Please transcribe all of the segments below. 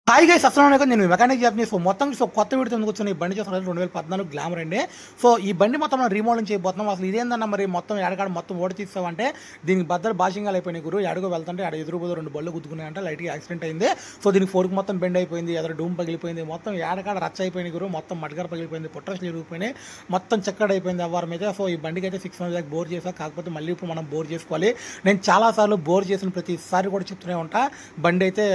Hi guys అస్సలం అలైకుం నేను మెకానిక్ జాబ్ని మొత్తం కొత్త వీడియో ఎందుకు వచ్చిన ఈ బండి చేస్తున్నారు 2014 గ్లామర్ అండి. ఈ బండి మొత్తం మనం రీమోడలింగ్ చేయబోతున్నాం. అసలు ఇదేందన్న మరి మొత్తం ఎడకాడ మొత్తం ఓడి తీస్తామంటే దీనికి బద్దలు భాషంగాలు అయిపోయినాయి గురు. ఎడగో వెళ్తుంటే ఆడ ఎదురుబోదు 2 బళ్ళు గుద్దుకున్నాయంటే లైట్గా యాక్సిడెంట్ అయింది. దీనికి ఫోర్క్ మొత్తం బెండ్ అయిపోయింది, ఎదురు డూమ్ పగిలిపోయింది, మొత్తం ఎడకాడ రచ్చ అయిపోయింది గురు. మొత్తం మడ్గారు పగిలిపోయింది, పొట్టలు ఇరిగిపోయినాయి, మొత్తం చెక్కడ అయిపోయింది అవ్వరం అయితే. ఈ బండికి అయితే 6 మంత్స్ దాకా బోర్ చేసా. కాకపోతే మళ్ళీ ఇప్పుడు మనం బోర్ చేసుకోవాలి. నేను చాలాసార్లు బోర్ చేసిన ప్రతిసారి కూడా చెప్తూనే ఉంటా, బండి అయితే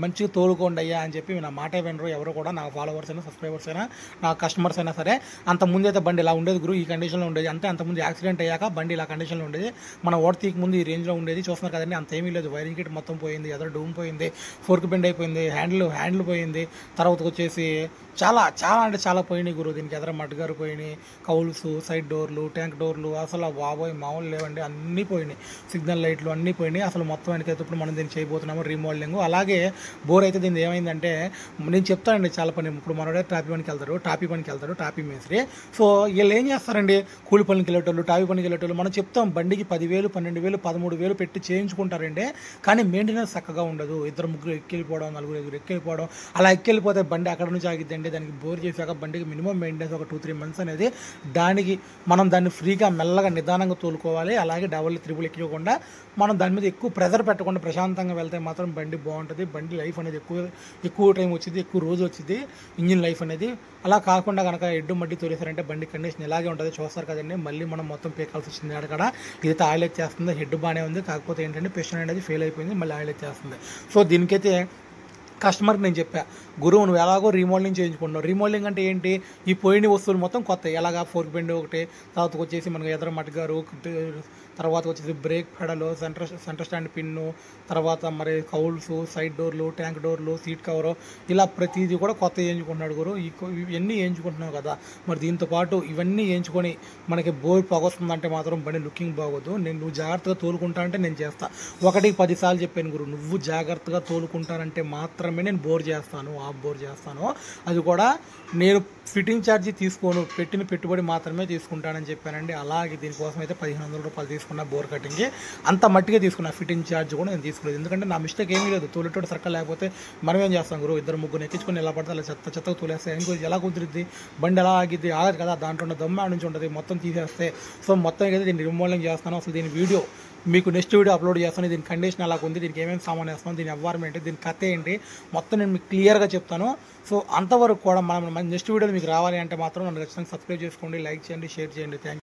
మంచిగా తోలుకోండి అయ్యా అని చెప్పి. నా మాట వినరు ఎవరు కూడా, నా ఫాలోవర్స్ అయినా సబ్స్క్రైబర్స్ అయినా నా కస్టమర్స్ అయినా సరే. అంత ముందు అయితే బండి ఇలా ఉండేది గురు, ఈ కండిషన్లో ఉండేది. అంటే అంతకుముందు యాక్సిడెంట్ అయ్యాక బండి ఇలా కండిషన్లో ఉండేది. మన ఓడ తీయక ముందు ఈ రేంజ్లో ఉండేది. చూస్తున్నారు కదండి, అంత ఏమీ లేదు. వైరింగ్ కిట్ మొత్తం పోయింది, ఎదురు డూమ్ పోయింది, ఫోర్క్ బెండ్ అయిపోయింది, హ్యాండిల్ పోయింది. తర్వాత వచ్చేసి చాలా అంటే చాలా పోయినాయి గురు. దీనికి ఎదురు మడ్గారు పోయినాయి, కౌల్స్, సైడ్ డోర్లు, ట్యాంక్ డోర్లు, అసలు బాబోయ్ మామూలు లేవండి, అన్నీ పోయినాయి. సిగ్నల్ లైట్లు అన్నీ పోయినాయి. అసలు మొత్తం వెనకైతే ఇప్పుడు మనం దీన్ని చేయబోతున్నాము రీమోడలింగ్. అలాగే బోర్ అయితే దీన్ని ఏమైందంటే, నేను చెప్తానండి చాలా పని. ఇప్పుడు మనోడే టాపీ పనికి వెళ్తారు, టాపీ మేస్త్రి. వీళ్ళు ఏం చేస్తారండి, కూలి పనికి వెళ్ళేటోళ్ళు, టాపీ పనికి వెళ్ళేటోళ్ళు. మనం చెప్తాం బండికి 10,000, 12,000, 13,000 పెట్టి చేయించుకుంటారండి. కానీ మెయింటెనెన్స్ చక్కగా ఉండదు. 2-3 ఎక్కిపోవడం, 4 ఎక్కిపోవడం, అలా ఎక్కిపోతే బండి అక్కడ నుంచి ఆగిద్దండి. దానికి బోర్ చేశాక బండికి మినిమం మెయింటెనెన్స్ ఒక 2-3 మంత్స్ అనేది. దానికి మనం దాన్ని ఫ్రీగా మెల్లగా నిదానంగా తోలుకోవాలి. అలాగే డబుల్ త్రిబుల్ ఎక్కకుండా మనం దాని మీద ఎక్కువ ప్రెజర్ పెట్టకుండా ప్రశాంతంగా వెళ్తే మాత్రం బండి బాగుంటుంది. బండి లైఫ్ అనేది ఎక్కువ టైం వచ్చింది, ఎక్కువ రోజు వచ్చింది ఇంజిన్ లైఫ్ అనేది. అలా కాకుండా కనుక ఎడ్డు మడ్డి తోలేసారంటే బండి కండిషన్ ఇలాగే ఉంటుంది. చూస్తారు కదండి, మళ్ళీ మనం మొత్తం పేకాల్సి వచ్చింది. అక్కడ ఇదైతే ఆయిల్ వచ్చేస్తుంది, హెడ్ బాగానే ఉంది. కాకపోతే ఏంటంటే పిస్టన్ అనేది ఫెయిల్ అయిపోయింది, మళ్ళీ ఆయిల్ వచ్చేస్తుంది. దీనికైతే కస్టమర్కి నేను చెప్పా, గురువు నువ్వు ఎలాగో రీమోడలింగ్ చేయించుకుంటున్నావు. రీమోడలింగ్ అంటే ఏంటి, ఈ పోయిన వస్తువులు మొత్తం కొత్త. ఎలాగా ఫోర్క్ బెండ్ ఒకటి, తర్వాత వచ్చేసి మనకు ఎదర మట్గారు, తర్వాత వచ్చేసి బ్రేక్ పెడలు, సెంటర్ స్టాండ్ పిన్ను, తర్వాత మరి కౌల్స్, సైడ్ డోర్లు, ట్యాంక్ డోర్లు, సీట్ కవరు, ఇలా ప్రతిదీ కూడా కొత్త వేయించుకుంటున్నాడు గురు. ఇవన్నీ వేయించుకుంటున్నావు కదా, మరి దీంతో పాటు ఇవన్నీ వేయించుకొని మనకి బోర్ పొగొస్తుందంటే మాత్రం బండి లుకింగ్ బాగోదు. నువ్వు జాగ్రత్తగా తోలుకుంటా అంటే నేను చేస్తా. 1-10 సార్లు చెప్పాను గురు, నువ్వు జాగ్రత్తగా తోలుకుంటానంటే మాత్రమే నేను బోర్ చేస్తాను, ఆఫ్ బోర్ చేస్తాను. అది కూడా నేను ఫిట్టింగ్ ఛార్జీ తీసుకోను, పెట్టిన పెట్టుబడి మాత్రమే తీసుకుంటానని చెప్పానండి. అలాగే దీనికోసం అయితే 1,500 రూపాయలు తీసుకున్నా బోర్ కటింగ్కి. అంత మట్టిగా తీసుకున్నా, ఫిట్టింగ్ ఛార్జ్ కూడా నేను తీసుకోలేదు. ఎందుకంటే నా మిస్టేక్ ఏమీ లేదు. తోలేటోడు సర్కల్ లేకపోతే మనం ఏం చేస్తాం గురు, 2-3 ఎక్కించుకొని ఎలా పడితే అలా చెత్తగా తోలేస్తే ఎలా కుదిరిద్ది, బండి ఎలా ఆగిద్ది, ఆగదు కదా. దాంట్లో ఉన్న దమ్మ నుంచి ఉంటుంది, మొత్తం తీసేస్తే. మొత్తం అయితే దీన్ని రిమోడలింగ్ చేస్తాను. అసలు దీని వీడియో మీకు నెక్స్ట్ వీడియో అప్లోడ్ చేస్తాను. దీని కండిషన్ ఎలా ఉంది, దీనికి ఏమేమి సామాన్ వేస్తాను, దీని ఎన్వైర్మెంట్, దీని కథ ఏంటి, మొత్తం నేను మీకు క్లియర్గా చెప్తాను. అంతవరకు కూడా మనం నెక్స్ట్ వీడియోలో మీకు రావాలి అంటే మాత్రం నన్ను ఖచ్చితంగా సబ్స్క్రైబ్ చేసుకోండి, లైక్ చేయండి, షేర్ చేయండి. Thank you.